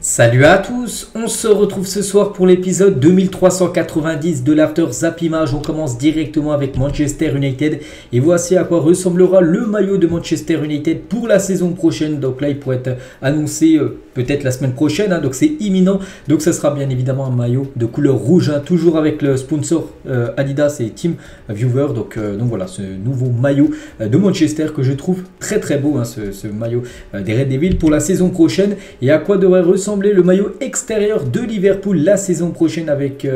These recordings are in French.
Salut à tous, on se retrouve ce soir pour l'épisode 2390 de l'After Zap Image. On commence directement avec Manchester United et voici à quoi ressemblera le maillot de Manchester United pour la saison prochaine. Donc là il pourrait être annoncé peut-être la semaine prochaine, donc c'est imminent. Donc ça sera bien évidemment un maillot de couleur rouge, toujours avec le sponsor Adidas et Team Viewer. Donc voilà, ce nouveau maillot de Manchester que je trouve très très beau, ce maillot des Red Devils pour la saison prochaine. Et à quoi devrait ressembler le maillot extérieur de Liverpool la saison prochaine avec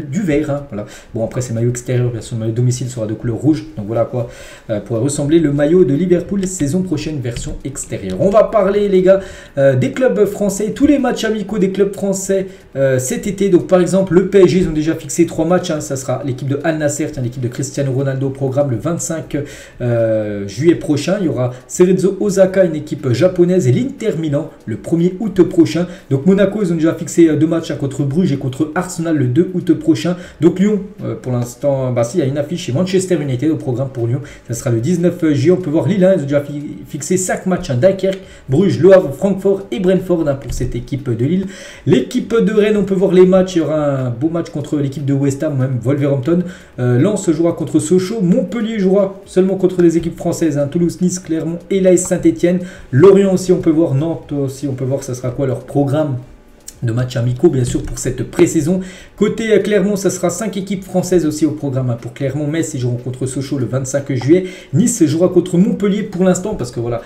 du vert. Voilà. Bon, après c'est maillot extérieur, bien sûr, le maillot domicile sera de couleur rouge. Donc voilà à quoi pourrait ressembler le maillot de Liverpool saison prochaine version extérieure. On va parler les gars des clubs français, tous les matchs amicaux des clubs français cet été. Donc par exemple le PSG, ils ont déjà fixé 3 matchs. Ça sera l'équipe de Al Nassr, l'équipe de Cristiano Ronaldo au programme le 25 juillet prochain. Il y aura Cerezo Osaka, une équipe japonaise, et l'Inter Milan le 1er août prochain. Donc Monaco, ils ont déjà fixé 2 matchs contre Bruges et contre Arsenal le 2 août prochain. Donc Lyon, pour l'instant, il y a une affiche chez Manchester United au programme pour Lyon. Ça sera le 19 juillet. On peut voir Lille, ils ont déjà fixé 5 matchs. Dunkerque, Bruges, Le Havre, Francfort et Brentford pour cette équipe de Lille. L'équipe de Rennes, on peut voir les matchs. Il y aura un beau match contre l'équipe de West Ham, même Wolverhampton. Lens jouera contre Sochaux. Montpellier jouera seulement contre des équipes françaises. Toulouse, Nice, Clermont et l'AS Saint-Etienne. Lorient aussi, on peut voir. Nantes aussi, on peut voir ça sera quoi leur programme de matchs amicaux bien sûr pour cette pré-saison. Côté Clermont, ça sera 5 équipes françaises aussi au programme pour Clermont. Metz, ils joueront contre Sochaux le 25 juillet. Nice jouera contre Montpellier pour l'instant parce que voilà,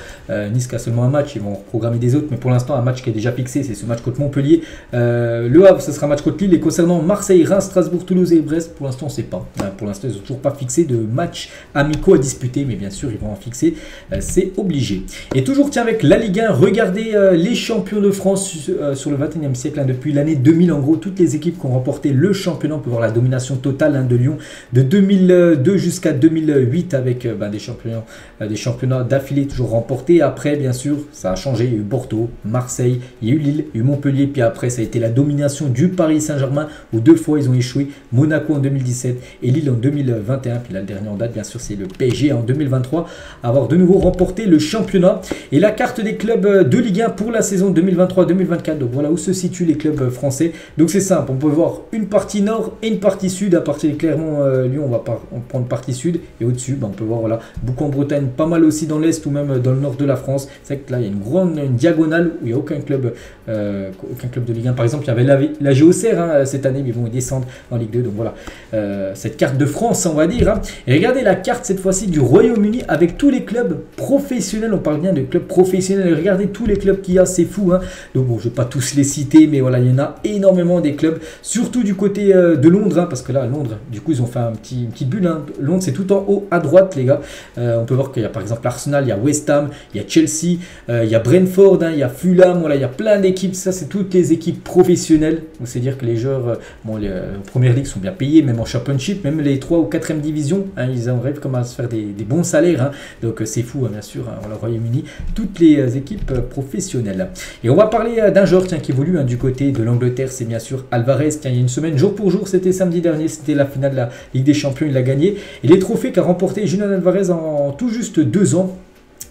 Nice qui a seulement un match, ils vont programmer des autres, mais pour l'instant un match qui est déjà fixé, c'est ce match contre Montpellier. Le Havre, ça sera un match contre Lille. Et concernant Marseille, Reims, Strasbourg, Toulouse et Brest, pour l'instant on ne sait pas. Pour l'instant ils n'ont toujours pas fixé de matchs amicaux à disputer, mais bien sûr ils vont en fixer, c'est obligé. Et toujours tiens avec la Ligue 1, regardez les champions de France sur le 21e siècle. Depuis l'année 2000, en gros, toutes les équipes qui ont remporté le championnat, on peut voir la domination totale de Lyon de 2002 jusqu'à 2008 avec des championnats d'affilée toujours remportés. Après, bien sûr, ça a changé. Il y a eu Bordeaux, Marseille, il y a eu Lille, il y a eu Montpellier. Puis après, ça a été la domination du Paris Saint-Germain où 2 fois ils ont échoué. Monaco en 2017 et Lille en 2021. Puis là, le dernier en date, bien sûr, c'est le PSG en 2023 à avoir de nouveau remporté le championnat. Et la carte des clubs de Ligue 1 pour la saison 2023-2024. Donc voilà où se situent les clubs français. Donc c'est simple, on peut voir une partie nord et une partie sud. À partir de Clermont-Lyon, on va prendre partie sud, et au-dessus on peut voir voilà, beaucoup en Bretagne, pas mal aussi dans l'est ou même dans le nord de la France. C'est vrai que là il y a une diagonale où il n'y a aucun club de Ligue 1. Par exemple, il y avait la Géocère cette année, mais ils vont descendre en Ligue 2. Donc voilà, cette carte de France, on va dire. Et regardez la carte cette fois-ci du Royaume-Uni avec tous les clubs professionnels. On parle bien de clubs professionnels. Regardez tous les clubs qu'il y a, c'est fou. Donc bon, je ne vais pas tous les citer, mais voilà, il y en a énormément des clubs, surtout du côté de Londres, parce que là, Londres, du coup, ils ont fait une petite bulle. Londres, c'est tout en haut à droite, les gars. On peut voir qu'il y a par exemple Arsenal, il y a West Ham, il y a Chelsea, il y a Brentford, il y a Fulham, voilà, il y a plein d'équipes. Ça, c'est toutes les équipes professionnelles. C'est-à-dire que les joueurs, en première ligue sont bien payés, même en championship, même les 3 ou 4e division, ils en rêvent comme à se faire des bons salaires. Donc c'est fou, bien sûr, au Royaume-Uni, toutes les équipes professionnelles. Et on va parler d'un joueur qui évolue du côté de l'Angleterre, c'est bien sûr Alvarez. Il y a une semaine, jour pour jour, c'était samedi dernier, c'était la finale de la Ligue des Champions, il l'a gagné. Et les trophées qu'a remporté Julian Alvarez en tout juste 2 ans.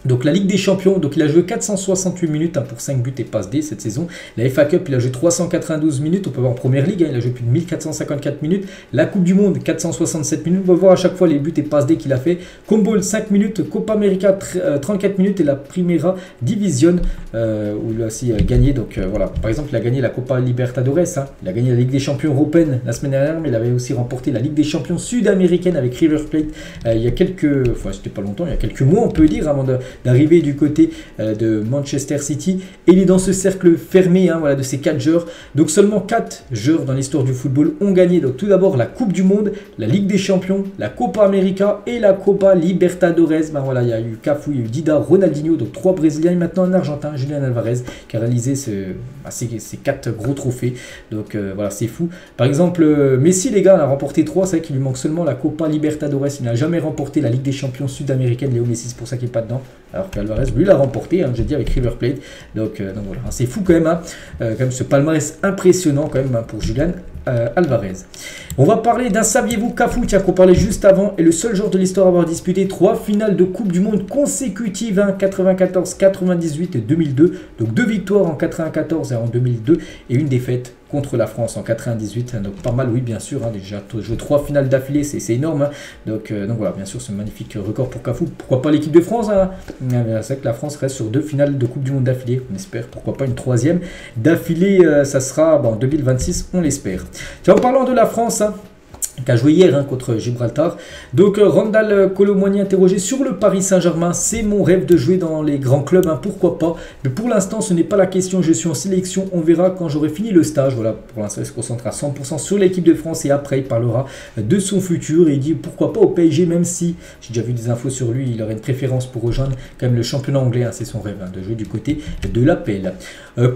Donc la Ligue des Champions, donc il a joué 468 minutes pour 5 buts et passes D cette saison. La FA Cup, il a joué 392 minutes, on peut voir en première ligue, il a joué plus de 1454 minutes. La Coupe du Monde, 467 minutes, on va voir à chaque fois les buts et passes D qu'il a fait. Combo 5 minutes, Copa América 34 minutes et la Primera Division où il a aussi gagné. Donc voilà, par exemple il a gagné la Copa Libertadores, il a gagné la Ligue des Champions européenne la semaine dernière, mais il avait aussi remporté la Ligue des Champions sud-américaine avec River Plate il y a quelques, c'était pas longtemps, il y a quelques mois on peut dire, avant d'arriver du côté de Manchester City. Et il est dans ce cercle fermé voilà, de ces 4 joueurs. Donc seulement 4 joueurs dans l'histoire du football ont gagné. Donc tout d'abord la Coupe du Monde, la Ligue des Champions, la Copa América et la Copa Libertadores. Voilà, il y a eu Cafu, il y a eu Dida, Ronaldinho, donc 3 Brésiliens et maintenant un Argentin, Julian Alvarez, qui a réalisé ces 4 gros trophées. Donc voilà, c'est fou. Par exemple, Messi, les gars, il a remporté 3. C'est vrai qu'il lui manque seulement la Copa Libertadores. Il n'a jamais remporté la Ligue des Champions sud-américaine. Léo Messi, c'est pour ça qu'il n'est pas dedans. Alors qu'Alvarez, lui, l'a remporté, j'ai dit, avec River Plate. Donc voilà, c'est fou quand même. Quand même ce palmarès impressionnant quand même pour Julian Alvarez. On va parler d'un saviez-vous Cafu, tiens, qu'on parlait juste avant, est le seul joueur de l'histoire à avoir disputé 3 finales de Coupe du Monde consécutives, hein, 94, 98 et 2002. Donc 2 victoires en 94 et en 2002 et une défaite contre la France en 98, donc pas mal, oui, bien sûr, hein, déjà joué 3 finales d'affilée, c'est énorme, hein. Donc voilà, bien sûr, ce magnifique record pour Cafu. Pourquoi pas l'équipe de France, hein. C'est vrai que la France reste sur 2 finales de Coupe du Monde d'affilée, on espère, pourquoi pas une 3e d'affilée, ça sera en 2026, on l'espère. En parlant de la France, hein, qui a joué hier, hein, contre Gibraltar. Donc Randal Kolo Muani interrogé sur le Paris Saint-Germain. C'est mon rêve de jouer dans les grands clubs, hein, pourquoi pas. Mais pour l'instant, ce n'est pas la question. Je suis en sélection. On verra quand j'aurai fini le stage. Voilà, pour l'instant, il se concentre à 100% sur l'équipe de France et après, il parlera de son futur. Et il dit pourquoi pas au PSG, même si j'ai déjà vu des infos sur lui, il aurait une préférence pour rejoindre quand même le championnat anglais. Hein, c'est son rêve, hein, de jouer du côté de l'APL.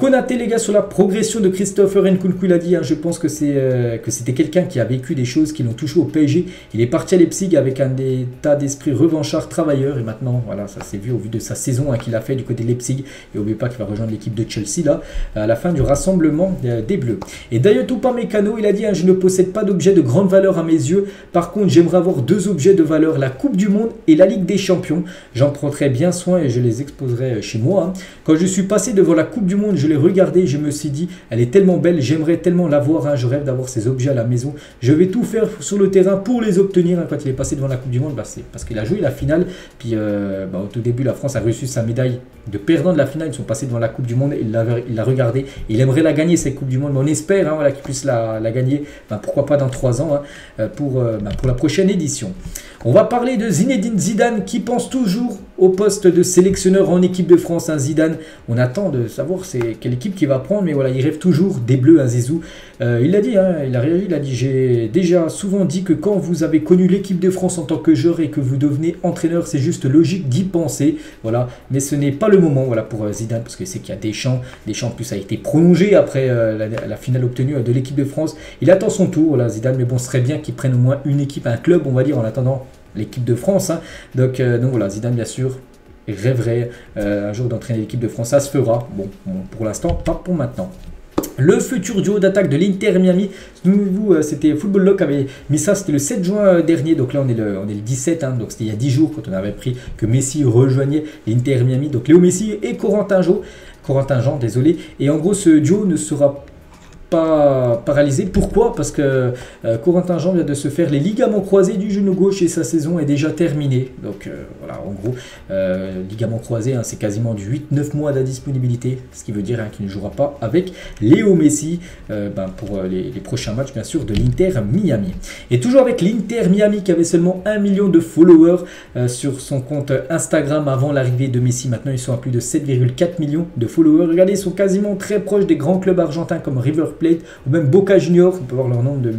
Konaté, les gars, sur la progression de Christopher Nkunku, il a dit, hein, je pense que c'était quelqu'un qui a vécu des choses qui l'ont touché au PSG. Il est parti à Leipzig avec un état d'esprit revanchard, travailleur, et maintenant, voilà, ça s'est vu au vu de sa saison, hein, qu'il a fait du côté de Leipzig. Et n'oubliez pas qu'il va rejoindre l'équipe de Chelsea là, à la fin du rassemblement des Bleus. Et Dayot Upamecano, il a dit, hein, je ne possède pas d'objet de grande valeur à mes yeux. Par contre, j'aimerais avoir 2 objets de valeur, la Coupe du Monde et la Ligue des Champions. J'en prendrai bien soin et je les exposerai chez moi, hein. Quand je suis passé devant la Coupe du Monde, je l'ai regardée, je me suis dit, elle est tellement belle, j'aimerais tellement l'avoir, hein, je rêve d'avoir ces objets à la maison. Je vais tout faire sur le terrain pour les obtenir, hein. Quand il est passé devant la Coupe du Monde, bah, c'est parce qu'il a joué la finale. Puis au tout début, la France a reçu sa médaille de perdant de la finale. Ils sont passés devant la Coupe du Monde, il l'a regardé. Il aimerait la gagner, cette Coupe du Monde, mais on espère, hein, voilà, qu'il puisse la gagner, bah, pourquoi pas dans 3 ans, hein, pour la prochaine édition. On va parler de Zinedine Zidane qui pense toujours au poste de sélectionneur en équipe de France, hein. Zidane, on attend de savoir c'est quelle équipe qu'il va prendre, mais voilà, il rêve toujours des Bleus, hein, Zizou. Il l'a dit, hein, il a dit, j'ai déjà souvent dit que quand vous avez connu l'équipe de France en tant que joueur et que vous devenez entraîneur, c'est juste logique d'y penser, voilà, mais ce n'est pas le moment, voilà, pour Zidane, parce que c'est qu'il y a Deschamps en plus a été prolongé après la finale obtenue de l'équipe de France. Il attend son tour, voilà, Zidane, mais bon, ce serait bien qu'il prenne au moins une équipe, un club, on va dire, en attendant l'équipe de France, hein. Donc voilà, Zidane, bien sûr, rêverait un jour d'entraîner l'équipe de France, ça se fera. Bon, pour l'instant, pas pour maintenant. Le futur duo d'attaque de l'Inter Miami, c'était Football Lock avait mis ça, c'était le 7 juin dernier, donc là on est le 17, hein, donc c'était il y a 10 jours quand on avait appris que Messi rejoignait l'Inter Miami, donc Léo Messi et Corentin Jean, désolé, et en gros ce duo ne sera pas paralysé. Pourquoi? Parce que Corentin Jean vient de se faire les ligaments croisés du genou gauche et sa saison est déjà terminée. Donc voilà, en gros, ligaments croisés, hein, c'est quasiment du 8-9 mois d'indisponibilité, ce qui veut dire, hein, qu'il ne jouera pas avec Léo Messi pour les prochains matchs, bien sûr, de l'Inter Miami. Et toujours avec l'Inter Miami qui avait seulement 1 million de followers sur son compte Instagram avant l'arrivée de Messi. Maintenant, ils sont à plus de 7,4 millions de followers. Regardez, ils sont quasiment très proches des grands clubs argentins comme River Plate ou même Boca Juniors. On peut voir leur nombre de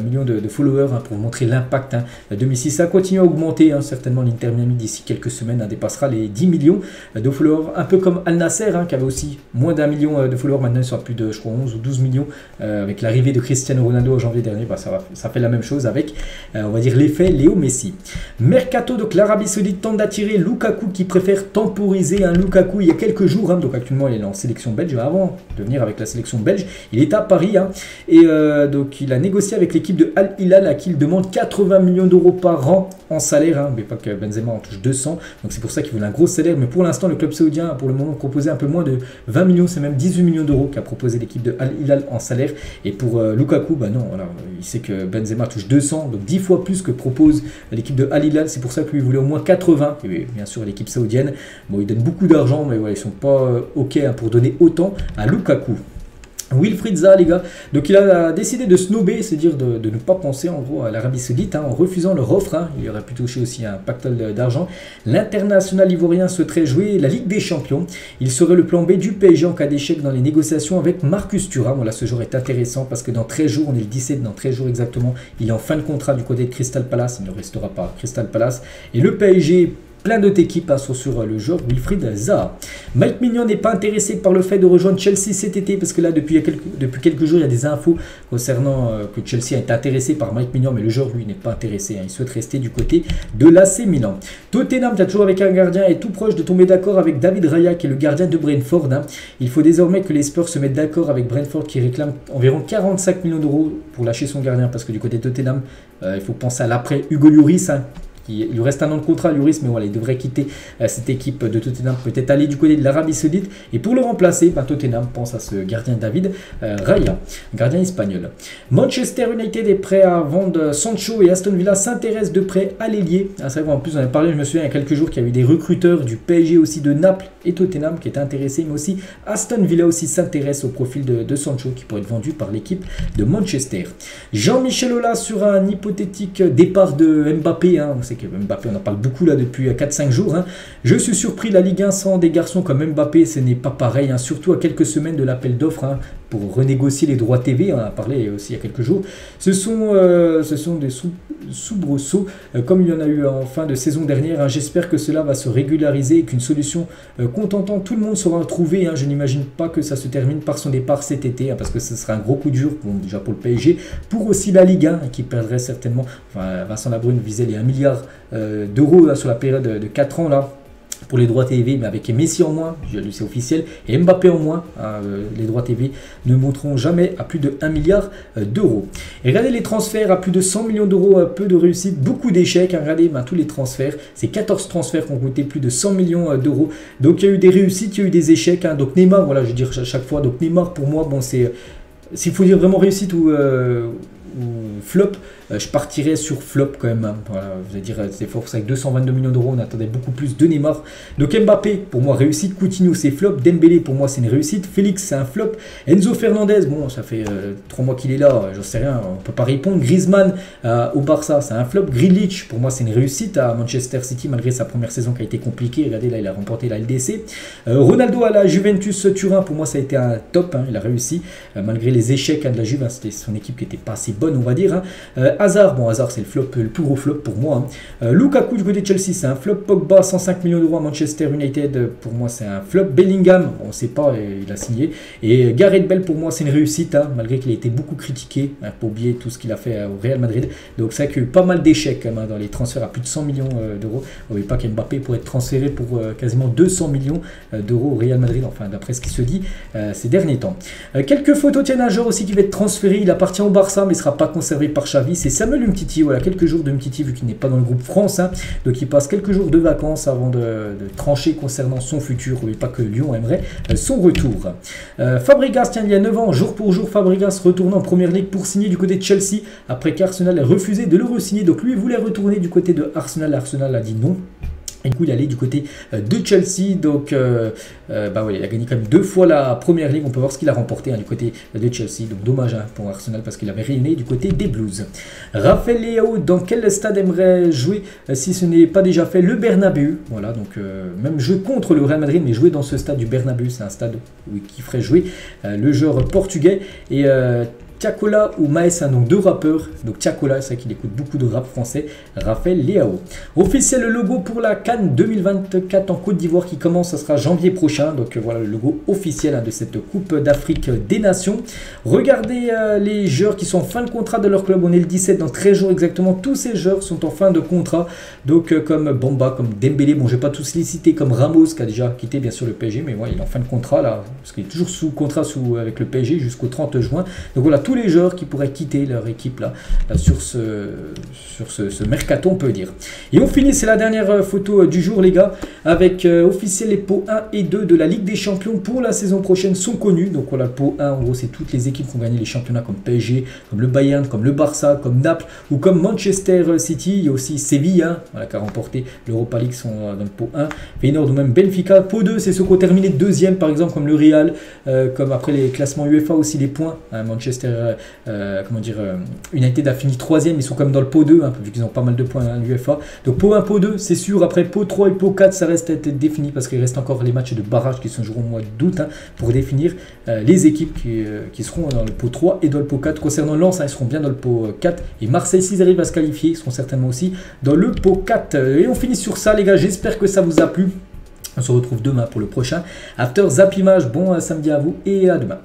millions de followers, hein, pour montrer l'impact, hein, de Messi. Ça continue à augmenter, hein, certainement l'Inter Miami d'ici quelques semaines, hein, dépassera les 10 millions de followers, un peu comme Al Nasser, hein, qui avait aussi moins d'1 million de followers. Maintenant ils sont à plus de, je crois, 11 ou 12 millions avec l'arrivée de Cristiano Ronaldo en janvier dernier. Ça fait la même chose avec on va dire l'effet Léo Messi. Mercato, donc l'Arabie Saoudite tente d'attirer Lukaku qui préfère temporiser un Lukaku il y a quelques jours, hein, donc actuellement il est en sélection belge, avant de venir avec la sélection belge il est à Paris, hein, et donc il a négocié avec l'équipe de Al Hilal à qui il demande 80 millions d'euros par an en salaire, hein, mais pas que Benzema en touche 200, donc c'est pour ça qu'il veut un gros salaire, mais pour l'instant le club saoudien a pour le moment proposé un peu moins de 20 millions, c'est même 18 millions d'euros qu'a proposé l'équipe de Al Hilal en salaire, et pour Lukaku, bah non, voilà, il sait que Benzema touche 200, donc 10 fois plus que propose l'équipe de Al Hilal, c'est pour ça que lui voulait au moins 80, et bien sûr l'équipe saoudienne, bon il donne beaucoup d'argent, mais voilà, ils sont pas ok, hein, pour donner autant à Lukaku. Wilfried Zaha, les gars, donc il a décidé de snober, c'est-à-dire de ne pas penser en gros à l'Arabie Saoudite, hein, en refusant leur offre, hein. Il aurait pu toucher aussi un pactole d'argent. L'international ivoirien souhaiterait jouer la Ligue des Champions. Il serait le plan B du PSG en cas d'échec dans les négociations avec Marcus Thuram. Voilà, ce jour est intéressant parce que dans 13 jours, on est le 17, dans 13 jours exactement, il est en fin de contrat du côté de Crystal Palace, il ne restera pas à Crystal Palace. Et le PSG plein d'autres équipes sont sur le joueur Wilfried Zaha. Mike Maignan n'est pas intéressé par le fait de rejoindre Chelsea cet été parce que là depuis quelques jours il y a des infos concernant que Chelsea a été intéressé par Mike Maignan, mais le joueur lui n'est pas intéressé, il souhaite rester du côté de l'AC Milan. Tottenham qui a toujours avec un gardien est tout proche de tomber d'accord avec David Raya qui est le gardien de Brentford. Il faut désormais que les Spurs se mettent d'accord avec Brentford qui réclame environ 45 millions d'euros pour lâcher son gardien parce que du côté de Tottenham il faut penser à l'après Hugo Lloris. Il lui reste un an de contrat à Lloris, mais voilà, il devrait quitter cette équipe de Tottenham, peut-être aller du côté de l'Arabie Saoudite. Et pour le remplacer, Tottenham pense à ce gardien David Raya, gardien espagnol. Manchester United est prêt à vendre Sancho et Aston Villa s'intéresse de près à l'ailier. C'est vrai qu'en plus on en a parlé, je me souviens il y a quelques jours qu'il y a eu des recruteurs du PSG aussi de Naples et Tottenham qui étaient intéressés, mais aussi Aston Villa aussi s'intéresse au profil de Sancho qui pourrait être vendu par l'équipe de Manchester. Jean-Michel Aulas sur un hypothétique départ de Mbappé, on sait que Mbappé, on en parle beaucoup là depuis 4-5 jours. Je suis surpris, la Ligue 1 sans des garçons comme Mbappé, ce n'est pas pareil, surtout à quelques semaines de l'appel d'offres pour renégocier les droits TV, on en a parlé aussi il y a quelques jours. Ce sont des soubresauts comme il y en a eu en fin de saison dernière. J'espère que cela va se régulariser et qu'une solution contentant tout le monde sera trouvée. Je n'imagine pas que ça se termine par son départ cet été, parce que ce sera un gros coup dur, déjà pour le PSG, pour aussi la Ligue 1 qui perdrait certainement, Vincent Labrune visait les 1 milliard d'euros sur la période de 4 ans là, pour les droits TV, mais avec Messi en moins, c'est officiel, et Mbappé en moins, les droits TV ne monteront jamais à plus de 1 milliard d'euros. Et regardez les transferts à plus de 100 millions d'euros, peu de réussite, beaucoup d'échecs. Regardez tous les transferts, c'est 14 transferts qui ont coûté plus de 100 millions d'euros. Donc il y a eu des réussites, il y a eu des échecs. Donc Neymar, voilà, je veux dire à chaque fois, donc Neymar pour moi, c'est, s'il faut dire vraiment réussite ou flop, je partirais sur flop quand même. Voilà, vous allez dire, c'est force avec 222 millions d'euros, on attendait beaucoup plus de Neymar. Donc Mbappé, pour moi, réussite. Coutinho, c'est flop. Dembélé, pour moi, c'est une réussite. Félix, c'est un flop. Enzo Fernandez, bon, ça fait 3 mois qu'il est là, j'en sais rien, on peut pas répondre. Griezmann, au Barça, c'est un flop. Grealish, pour moi, c'est une réussite à Manchester City, malgré sa première saison qui a été compliquée. Regardez, là, il a remporté la LDC. Ronaldo à la Juventus Turin, pour moi, ça a été un top, il a réussi, malgré les échecs de la Juve, c'était son équipe qui n'était pas assez bonne, on va dire. Hazard, bon Hazard c'est le plus gros flop pour moi. Lukaku du côté de Chelsea c'est un flop. Pogba 105 millions d'euros à Manchester United, pour moi c'est un flop. Bellingham, on ne sait pas, il a signé. Et Gareth Bale pour moi c'est une réussite, malgré qu'il a été beaucoup critiqué, pour oublier tout ce qu'il a fait au Real Madrid. Donc c'est vrai qu'il y a eu pas mal d'échecs dans les transferts à plus de 100 millions d'euros. On ne voit pas qu'Mbappé pourrait être transféré pour quasiment 200 millions d'euros au Real Madrid, enfin d'après ce qui se dit ces derniers temps. Quelques photos, tiens, un joueur aussi qui va être transféré, il appartient au Barça mais ne sera pas conservé par Xavi, c'est Samuel Umtiti. Voilà, quelques jours de Umtiti vu qu'il n'est pas dans le groupe France, donc il passe quelques jours de vacances avant de trancher concernant son futur. N'oubliez pas que Lyon aimerait son retour. Fabregas, tiens, il y a 9 ans, jour pour jour, Fabregas retourne en première ligue pour signer du côté de Chelsea après qu'Arsenal ait refusé de le re-signer. Donc lui voulait retourner du côté de Arsenal, Arsenal a dit non. Et du coup, il allait du côté de Chelsea. Donc, il a gagné quand même 2 fois la première ligue. On peut voir ce qu'il a remporté du côté de Chelsea. Donc, dommage pour Arsenal parce qu'il avait rayonné du côté des Blues. Raphaël Leao, dans quel stade aimerait jouer si ce n'est pas déjà fait? Le Bernabeu. Voilà, donc même jouer contre le Real Madrid, mais jouer dans ce stade du Bernabeu, c'est un stade qui ferait jouer le joueur portugais. Et Tiakola ou Maes, donc 2 rappeurs. Donc Tiakola, c'est vrai qu'il écoute beaucoup de rap français. Raphaël Leao. Officiel le logo pour la CAN 2024 en Côte d'Ivoire qui commence, ça sera janvier prochain. Donc voilà le logo officiel de cette Coupe d'Afrique des Nations. Regardez les joueurs qui sont en fin de contrat de leur club. On est le 17, dans 13 jours exactement. Tous ces joueurs sont en fin de contrat. Donc comme Bamba, comme Dembélé, bon je vais pas tous les citer, comme Ramos qui a déjà quitté bien sûr le PSG, mais ouais, il est en fin de contrat là, parce qu'il est toujours sous contrat avec le PSG jusqu'au 30 juin. Donc voilà, tous les joueurs qui pourraient quitter leur équipe là, sur ce mercato, on peut dire. Et on finit, c'est la dernière photo du jour les gars, avec officiel les pots 1 et 2 de la Ligue des Champions pour la saison prochaine sont connus. Donc voilà, le pot 1 en gros c'est toutes les équipes qui ont gagné les championnats comme PSG, comme le Bayern, comme le Barça, comme Naples ou comme Manchester City. Il y a aussi Séville voilà, qui a remporté l'Europa League, sont dans le pot 1, Feyenoord ou même Benfica. Pot 2 c'est ceux qui ont terminé deuxième par exemple comme le Real, comme après les classements UEFA aussi les points, Manchester comment dire, United a fini 3e, ils sont comme dans le pot 2, hein, vu qu'ils ont pas mal de points à l'UEFA. Donc pot 1, pot 2, c'est sûr. Après pot 3 et pot 4, ça reste à être défini parce qu'il reste encore les matchs de barrage qui se joueront au mois d'août, hein, pour définir les équipes qui seront dans le pot 3 et dans le pot 4. Concernant Lens, hein, ils seront bien dans le pot 4 et Marseille, s'ils arrivent à se qualifier, ils seront certainement aussi dans le pot 4. Et on finit sur ça, les gars. J'espère que ça vous a plu. On se retrouve demain pour le prochain After Zap Image. Bon samedi à vous et à demain.